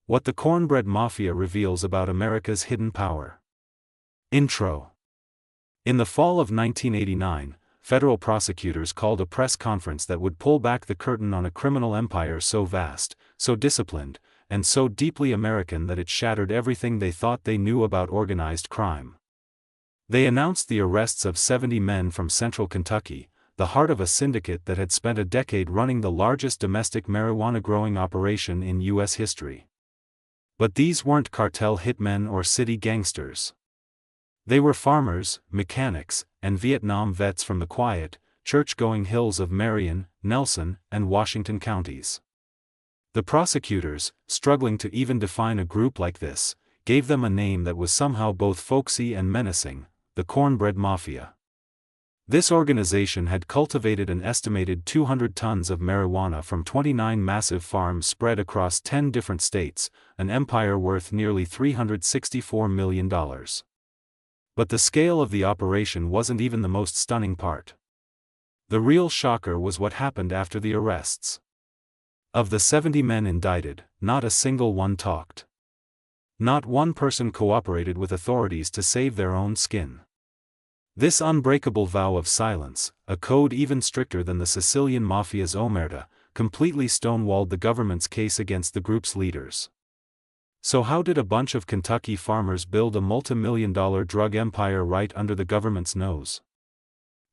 What the Cornbread Mafia reveals about America's hidden power. Intro. In the fall of 1989, federal prosecutors called a press conference that would pull back the curtain on a criminal empire so vast, so disciplined, and so deeply American that it shattered everything they thought they knew about organized crime. They announced the arrests of 70 men from central Kentucky, the heart of a syndicate that had spent a decade running the largest domestic marijuana growing operation in U.S. history. But these weren't cartel hitmen or city gangsters. They were farmers, mechanics, and Vietnam vets from the quiet, church-going hills of Marion, Nelson, and Washington counties. The prosecutors, struggling to even define a group like this, gave them a name that was somehow both folksy and menacing: the Cornbread Mafia. This organization had cultivated an estimated 200 tons of marijuana from 29 massive farms spread across 10 different states, an empire worth nearly $364 million. But the scale of the operation wasn't even the most stunning part. The real shocker was what happened after the arrests. Of the 70 men indicted, not a single one talked. Not one person cooperated with authorities to save their own skin. This unbreakable vow of silence, a code even stricter than the Sicilian Mafia's omerta, completely stonewalled the government's case against the group's leaders. So how did a bunch of Kentucky farmers build a multi-million-dollar drug empire right under the government's nose?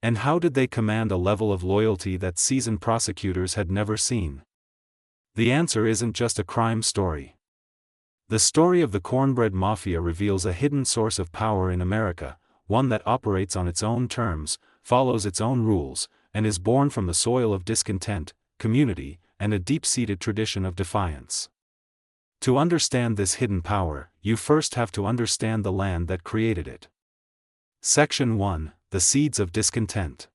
And how did they command a level of loyalty that seasoned prosecutors had never seen? The answer isn't just a crime story. The story of the Cornbread Mafia reveals a hidden source of power in America, one that operates on its own terms, follows its own rules, and is born from the soil of discontent, community, and a deep-seated tradition of defiance. To understand this hidden power, you first have to understand the land that created it. Section 1: The Seeds of Discontent.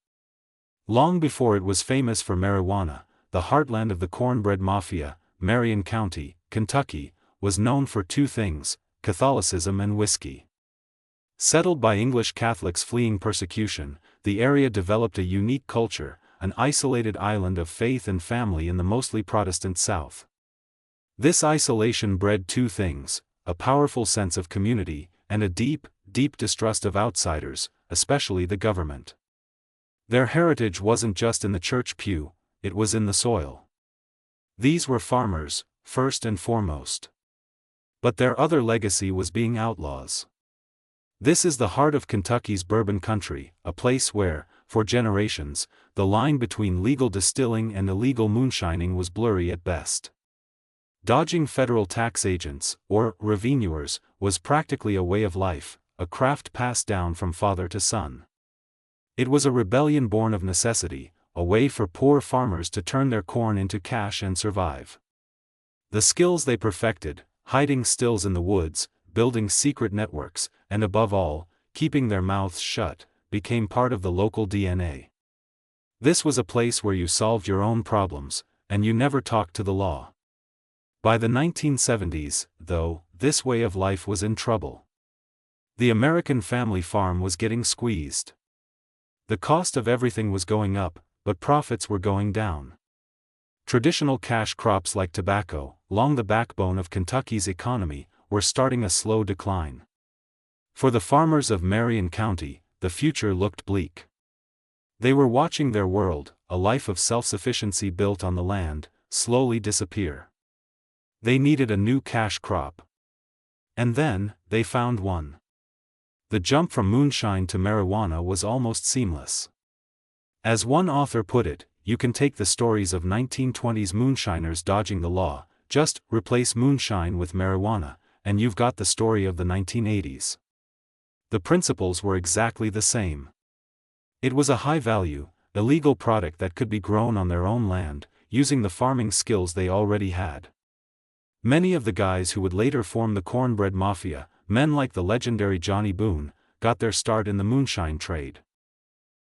Long before it was famous for marijuana, the heartland of the Cornbread Mafia, Marion County, Kentucky, was known for two things: Catholicism and whiskey. Settled by English Catholics fleeing persecution, the area developed a unique culture, an isolated island of faith and family in the mostly Protestant South. This isolation bred two things: a powerful sense of community, and a deep, deep distrust of outsiders, especially the government. Their heritage wasn't just in the church pew, it was in the soil. These were farmers, first and foremost. But their other legacy was being outlaws. This is the heart of Kentucky's bourbon country, a place where, for generations, the line between legal distilling and illegal moonshining was blurry at best. Dodging federal tax agents, or revenuers, was practically a way of life, a craft passed down from father to son. It was a rebellion born of necessity, a way for poor farmers to turn their corn into cash and survive. The skills they perfected, hiding stills in the woods, building secret networks, and above all, keeping their mouths shut, became part of the local DNA. This was a place where you solved your own problems, and you never talked to the law. By the 1970s, though, this way of life was in trouble. The American family farm was getting squeezed. The cost of everything was going up, but profits were going down. Traditional cash crops like tobacco, long the backbone of Kentucky's economy, were starting a slow decline. For the farmers of Marion County, the future looked bleak. They were watching their world, a life of self-sufficiency built on the land, slowly disappear. They needed a new cash crop. And then, they found one. The jump from moonshine to marijuana was almost seamless. As one author put it, you can take the stories of 1920s moonshiners dodging the law, just replace moonshine with marijuana, and you've got the story of the 1980s. The principles were exactly the same. It was a high-value, illegal product that could be grown on their own land, using the farming skills they already had. Many of the guys who would later form the Cornbread Mafia, men like the legendary Johnny Boone, got their start in the moonshine trade.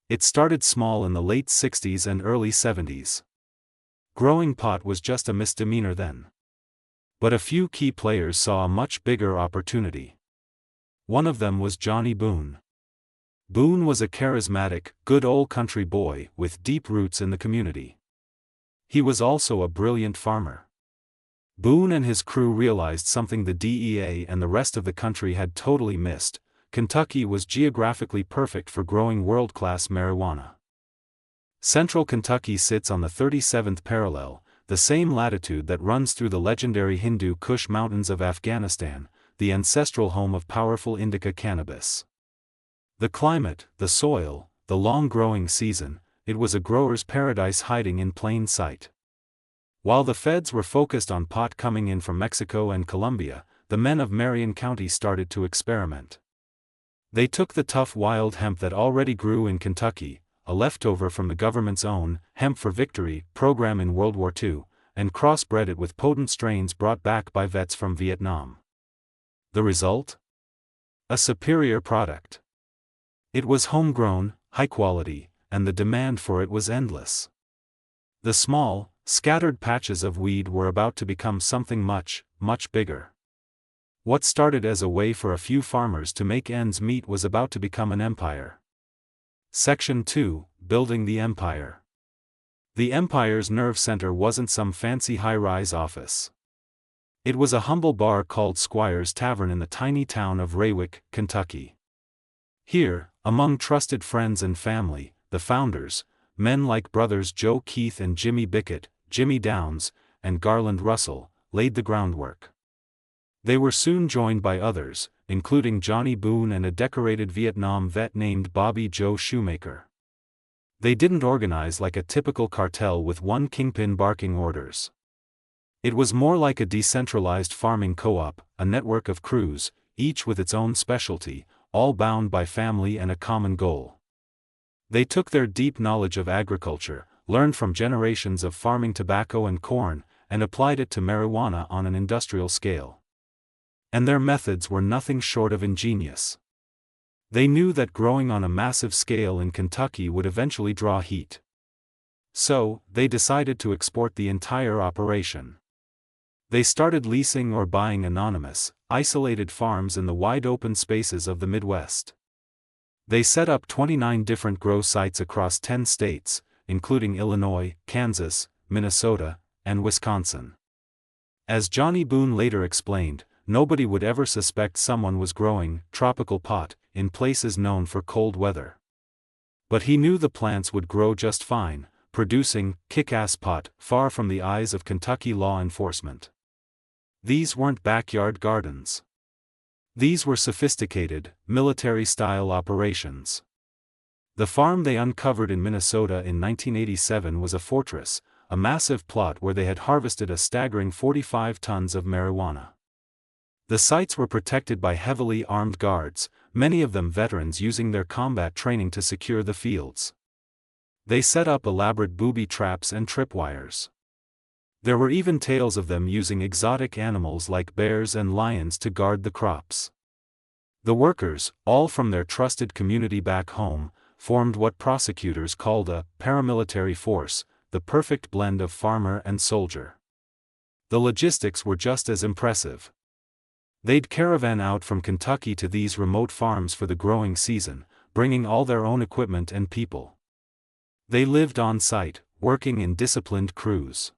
It started small in the late 60s and early 70s. Growing pot was just a misdemeanor then. But a few key players saw a much bigger opportunity. One of them was Johnny Boone. Boone was a charismatic, good old country boy with deep roots in the community. He was also a brilliant farmer. Boone and his crew realized something the DEA and the rest of the country had totally missed: Kentucky was geographically perfect for growing world-class marijuana. Central Kentucky sits on the 37th parallel, the same latitude that runs through the legendary Hindu Kush Mountains of Afghanistan, the ancestral home of powerful indica cannabis. The climate, the soil, the long growing season, it was a grower's paradise hiding in plain sight. While the feds were focused on pot coming in from Mexico and Colombia, the men of Marion County started to experiment. They took the tough wild hemp that already grew in Kentucky, a leftover from the government's own Hemp for Victory program in World War II, and crossbred it with potent strains brought back by vets from Vietnam. The result? A superior product. It was homegrown, high quality, and the demand for it was endless. The small, scattered patches of weed were about to become something much, much bigger. What started as a way for a few farmers to make ends meet was about to become an empire. Section 2: Building the Empire. The empire's nerve center wasn't some fancy high-rise office. It was a humble bar called Squire's Tavern in the tiny town of Raywick, Kentucky. Here, among trusted friends and family, the founders, men like brothers Joe Keith and Jimmy Bickett, Jimmy Downs, and Garland Russell, laid the groundwork. They were soon joined by others, including Johnny Boone and a decorated Vietnam vet named Bobby Joe Shoemaker. They didn't organize like a typical cartel with one kingpin barking orders. It was more like a decentralized farming co-op, a network of crews, each with its own specialty, all bound by family and a common goal. They took their deep knowledge of agriculture, learned from generations of farming tobacco and corn, and applied it to marijuana on an industrial scale. And their methods were nothing short of ingenious. They knew that growing on a massive scale in Kentucky would eventually draw heat. So, they decided to export the entire operation. They started leasing or buying anonymous, isolated farms in the wide-open spaces of the Midwest. They set up 29 different grow sites across 10 states, including Illinois, Kansas, Minnesota, and Wisconsin. As Johnny Boone later explained, nobody would ever suspect someone was growing tropical pot in places known for cold weather. But he knew the plants would grow just fine, producing kick-ass pot far from the eyes of Kentucky law enforcement. These weren't backyard gardens. These were sophisticated, military-style operations. The farm they uncovered in Minnesota in 1987 was a fortress, a massive plot where they had harvested a staggering 45 tons of marijuana. The sites were protected by heavily armed guards, many of them veterans using their combat training to secure the fields. They set up elaborate booby traps and tripwires. There were even tales of them using exotic animals like bears and lions to guard the crops. The workers, all from their trusted community back home, formed what prosecutors called a paramilitary force, the perfect blend of farmer and soldier. The logistics were just as impressive. They'd caravan out from Kentucky to these remote farms for the growing season, bringing all their own equipment and people. They lived on site, working in disciplined crews.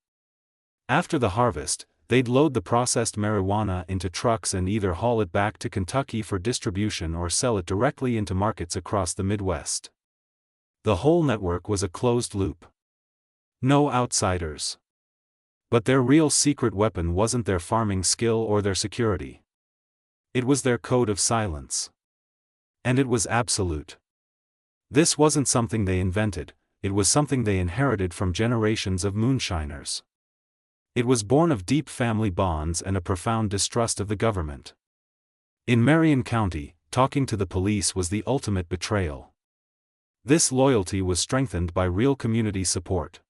After the harvest, they'd load the processed marijuana into trucks and either haul it back to Kentucky for distribution or sell it directly into markets across the Midwest. The whole network was a closed loop. No outsiders. But their real secret weapon wasn't their farming skill or their security. It was their code of silence. And it was absolute. This wasn't something they invented, it was something they inherited from generations of moonshiners. It was born of deep family bonds and a profound distrust of the government. In Marion County, talking to the police was the ultimate betrayal. This loyalty was strengthened by real community support.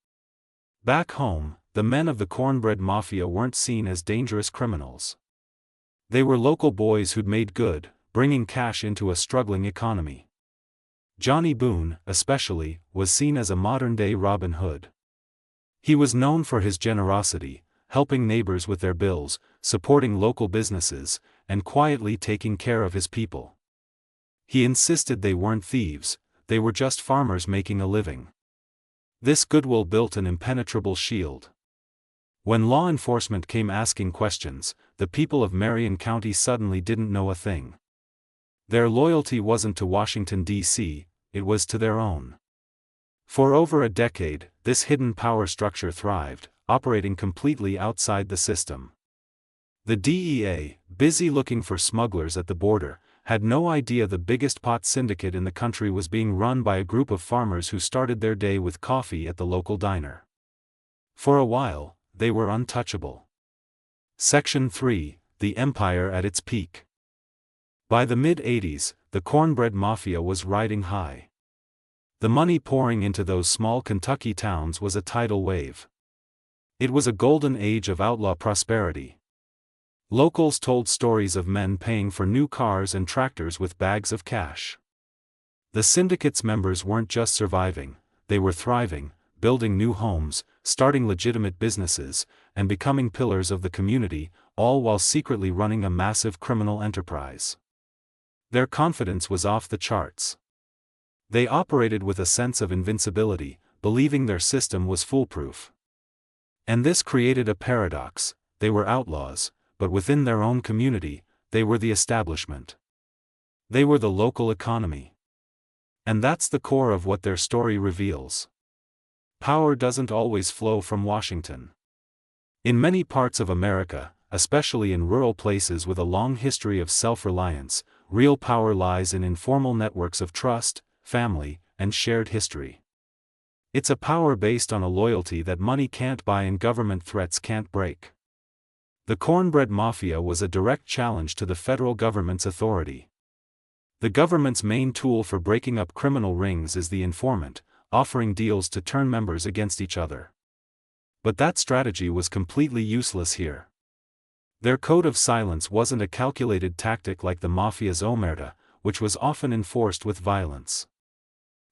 Back home, the men of the Cornbread Mafia weren't seen as dangerous criminals. They were local boys who'd made good, bringing cash into a struggling economy. Johnny Boone, especially, was seen as a modern-day Robin Hood. He was known for his generosity, helping neighbors with their bills, supporting local businesses, and quietly taking care of his people. He insisted they weren't thieves, they were just farmers making a living. This goodwill built an impenetrable shield. When law enforcement came asking questions, the people of Marion County suddenly didn't know a thing. Their loyalty wasn't to Washington, D.C., it was to their own. For over a decade, this hidden power structure thrived, operating completely outside the system. The DEA, busy looking for smugglers at the border, had no idea the biggest pot syndicate in the country was being run by a group of farmers who started their day with coffee at the local diner. For a while, they were untouchable. Section 3: The Empire at its peak. By the mid-80s, the Cornbread Mafia was riding high. The money pouring into those small Kentucky towns was a tidal wave. It was a golden age of outlaw prosperity. Locals told stories of men paying for new cars and tractors with bags of cash. The syndicate's members weren't just surviving, they were thriving, building new homes, starting legitimate businesses, and becoming pillars of the community, all while secretly running a massive criminal enterprise. Their confidence was off the charts. They operated with a sense of invincibility, believing their system was foolproof. And this created a paradox: they were outlaws, but within their own community, they were the establishment. They were the local economy. And that's the core of what their story reveals. Power doesn't always flow from Washington. In many parts of America, especially in rural places with a long history of self-reliance, real power lies in informal networks of trust, family, and shared history. It's a power based on a loyalty that money can't buy and government threats can't break. The Cornbread Mafia was a direct challenge to the federal government's authority. The government's main tool for breaking up criminal rings is the informant, offering deals to turn members against each other. But that strategy was completely useless here. Their code of silence wasn't a calculated tactic like the Mafia's omerta, which was often enforced with violence.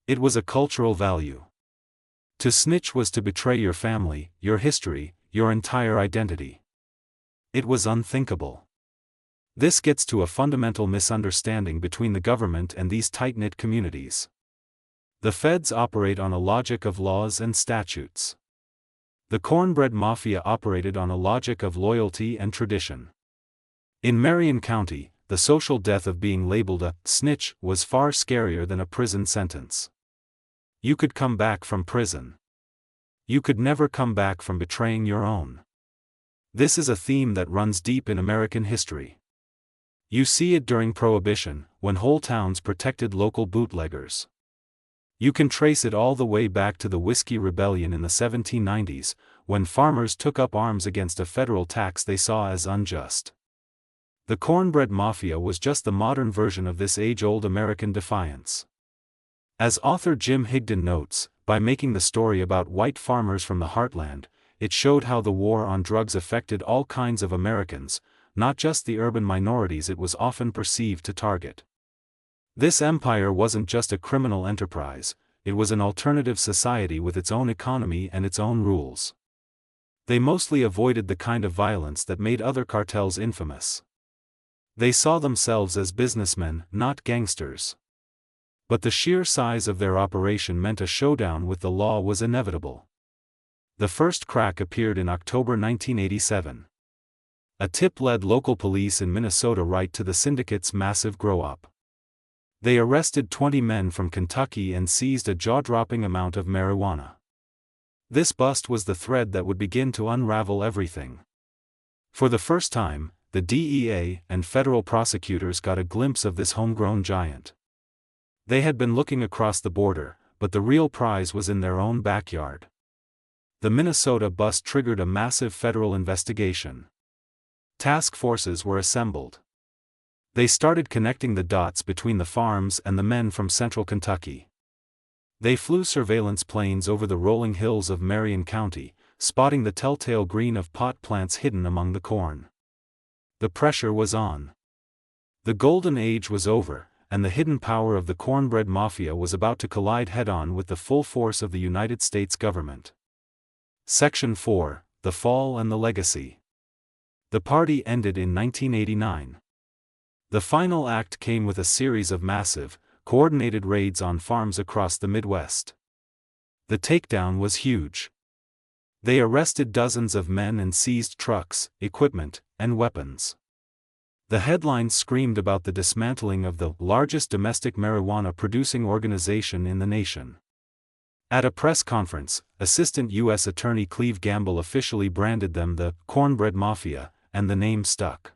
It was a cultural value. To snitch was to betray your family, your history, your entire identity. It was unthinkable. This gets to a fundamental misunderstanding between the government and these tight-knit communities. The feds operate on a logic of laws and statutes. The Cornbread Mafia operated on a logic of loyalty and tradition. In Marion County, the social death of being labeled a snitch was far scarier than a prison sentence. You could come back from prison. You could never come back from betraying your own. This is a theme that runs deep in American history. You see it during Prohibition, when whole towns protected local bootleggers. You can trace it all the way back to the Whiskey Rebellion in the 1790s, when farmers took up arms against a federal tax they saw as unjust. The Cornbread Mafia was just the modern version of this age-old American defiance. As author Jim Higdon notes, by making the story about white farmers from the heartland, it showed how the war on drugs affected all kinds of Americans, not just the urban minorities it was often perceived to target. This empire wasn't just a criminal enterprise, it was an alternative society with its own economy and its own rules. They mostly avoided the kind of violence that made other cartels infamous. They saw themselves as businessmen, not gangsters. But the sheer size of their operation meant a showdown with the law was inevitable. The first crack appeared in October 1987. A tip led local police in Minnesota right to the syndicate's massive grow-up. They arrested 20 men from Kentucky and seized a jaw-dropping amount of marijuana. This bust was the thread that would begin to unravel everything. For the first time, the DEA and federal prosecutors got a glimpse of this homegrown giant. They had been looking across the border, but the real prize was in their own backyard. The Minnesota bust triggered a massive federal investigation. Task forces were assembled. They started connecting the dots between the farms and the men from central Kentucky. They flew surveillance planes over the rolling hills of Marion County, spotting the telltale green of pot plants hidden among the corn. The pressure was on. The golden age was over, and the hidden power of the Cornbread Mafia was about to collide head-on with the full force of the United States government. Section 4: The Fall and the Legacy. The party ended in 1989. The final act came with a series of massive, coordinated raids on farms across the Midwest. The takedown was huge. They arrested dozens of men and seized trucks, equipment, and weapons. The headlines screamed about the dismantling of the largest domestic marijuana-producing organization in the nation. At a press conference, Assistant U.S. Attorney Cleve Gamble officially branded them the Cornbread Mafia, and the name stuck.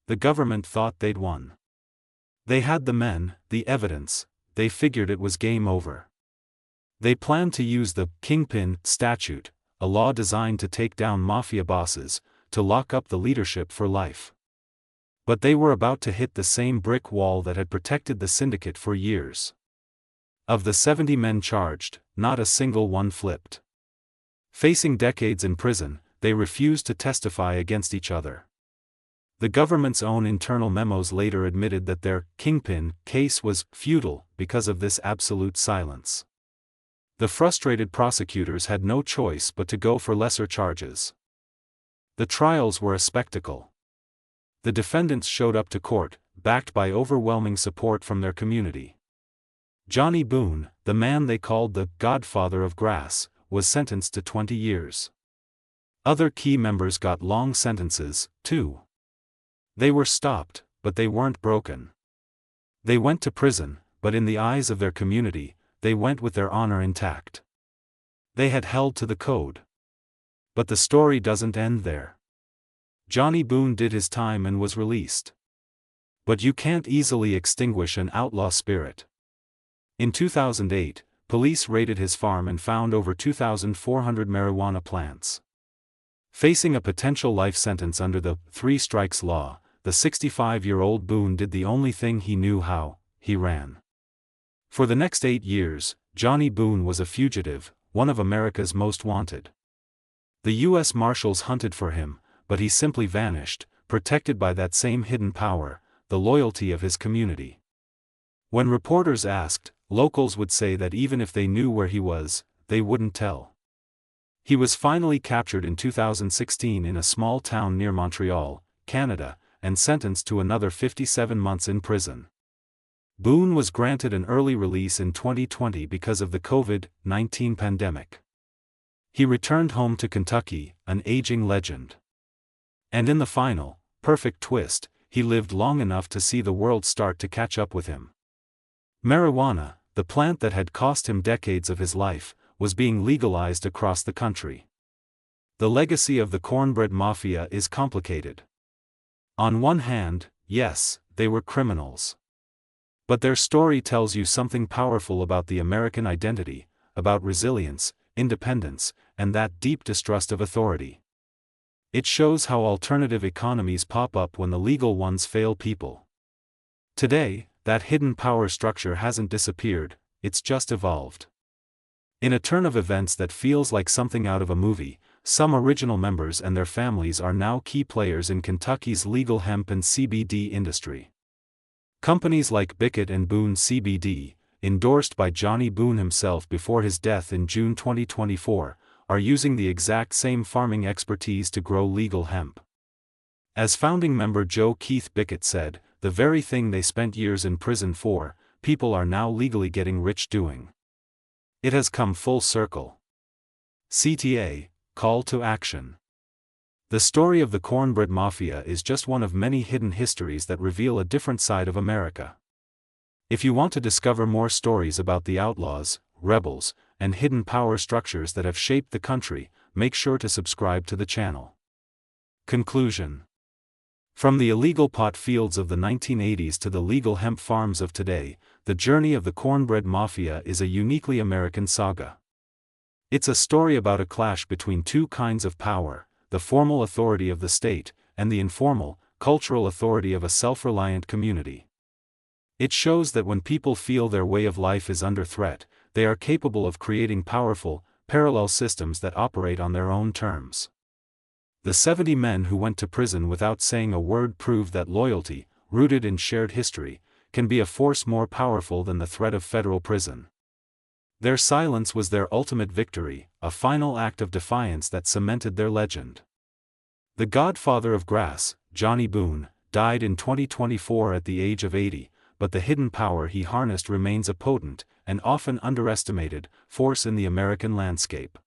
The government thought they'd won. They had the men, the evidence, they figured it was game over. They planned to use the Kingpin statute, a law designed to take down mafia bosses, to lock up the leadership for life. But they were about to hit the same brick wall that had protected the syndicate for years. Of the 70 men charged, not a single one flipped. Facing decades in prison, they refused to testify against each other. The government's own internal memos later admitted that their Kingpin case was futile because of this absolute silence. The frustrated prosecutors had no choice but to go for lesser charges. The trials were a spectacle. The defendants showed up to court, backed by overwhelming support from their community. Johnny Boone, the man they called the Godfather of Grass, was sentenced to 20 years. Other key members got long sentences, too. They were stopped, but they weren't broken. They went to prison, but in the eyes of their community, they went with their honor intact. They had held to the code. But the story doesn't end there. Johnny Boone did his time and was released. But you can't easily extinguish an outlaw spirit. In 2008, police raided his farm and found over 2,400 marijuana plants. Facing a potential life sentence under the 3 strikes law, the 65-year-old Boone did the only thing he knew how: he ran. For the next 8 years, Johnny Boone was a fugitive, one of America's most wanted. The U.S. Marshals hunted for him, but he simply vanished, protected by that same hidden power, the loyalty of his community. When reporters asked, locals would say that even if they knew where he was, they wouldn't tell. He was finally captured in 2016 in a small town near Montreal, Canada, and sentenced to another 57 months in prison. Boone was granted an early release in 2020 because of the COVID-19 pandemic. He returned home to Kentucky, an aging legend. And in the final, perfect twist, he lived long enough to see the world start to catch up with him. Marijuana, the plant that had cost him decades of his life, was being legalized across the country. The legacy of the Cornbread Mafia is complicated. On one hand, yes, they were criminals. But their story tells you something powerful about the American identity, about resilience, independence, and that deep distrust of authority. It shows how alternative economies pop up when the legal ones fail people. Today, that hidden power structure hasn't disappeared, it's just evolved. In a turn of events that feels like something out of a movie, some original members and their families are now key players in Kentucky's legal hemp and CBD industry. Companies like Bickett and Boone CBD, endorsed by Johnny Boone himself before his death in June 2024, are using the exact same farming expertise to grow legal hemp. As founding member Joe Keith Bickett said, the very thing they spent years in prison for, people are now legally getting rich doing. It has come full circle. CTA, call to action. The story of the Cornbread Mafia is just one of many hidden histories that reveal a different side of America. If you want to discover more stories about the outlaws, rebels, and hidden power structures that have shaped the country, make sure to subscribe to the channel. Conclusion. From the illegal pot fields of the 1980s to the legal hemp farms of today, the journey of the Cornbread Mafia is a uniquely American saga. It's a story about a clash between two kinds of power, the formal authority of the state, and the informal, cultural authority of a self-reliant community. It shows that when people feel their way of life is under threat, they are capable of creating powerful, parallel systems that operate on their own terms. The 70 men who went to prison without saying a word prove that loyalty, rooted in shared history, can be a force more powerful than the threat of federal prison. Their silence was their ultimate victory, a final act of defiance that cemented their legend. The Godfather of Grass, Johnny Boone, died in 2024 at the age of 80, but the hidden power he harnessed remains a potent, and often underestimated, force in the American landscape.